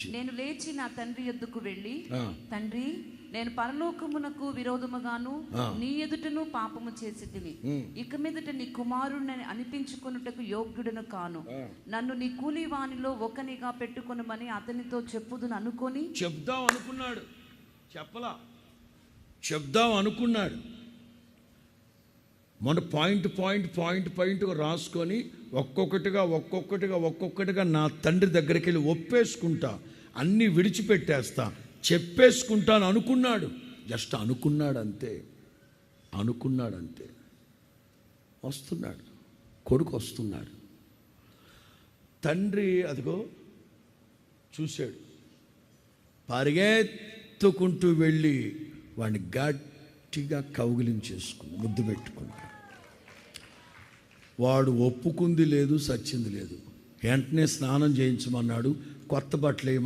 నేను లేచి నా తండ్రి యొద్దకు వెళ్ళి, తండ్రి, నేను పరలోకమునకు విరోధముగాను నీ ఎదుటను పాపము చేసితిని. ఇక మీదట నీ కుమారుణ్ణి అనిపించుకొనుటకు యోగ్యుడను కాను. నన్ను నీ కూలివానిలో ఒకనిగా పెట్టుకొనమని అతనితో చెప్పుదును అనుకొని చెప్దాం అనుకున్నాడు. చెప్పలా, చెప్దాం అనుకున్నాడు. మన పాయింట్ రాసుకొని ఒక్కొక్కటిగా నా తండ్రి దగ్గరికి వెళ్ళి ఒప్పేసుకుంటా, అన్నీ విడిచిపెట్టేస్తా, చెప్పేసుకుంటాను అనుకున్నాడు. జస్ట్ అనుకున్నాడు అంతే. వస్తున్నాడు, కొడుకు వస్తున్నాడు. తండ్రి అదిగో చూశాడు, పరిగెత్తుకుంటూ వెళ్ళి వాడిని గట్టిగా కౌగిలించేసుకుని ముద్దు పెట్టుకున్నాడు. వాడు ఒప్పుకుంది లేదు, సచ్చింది లేదు. వెంటనే స్నానం చేయించమన్నాడు, కొత్త బట్టలు వేయమన్నాడు.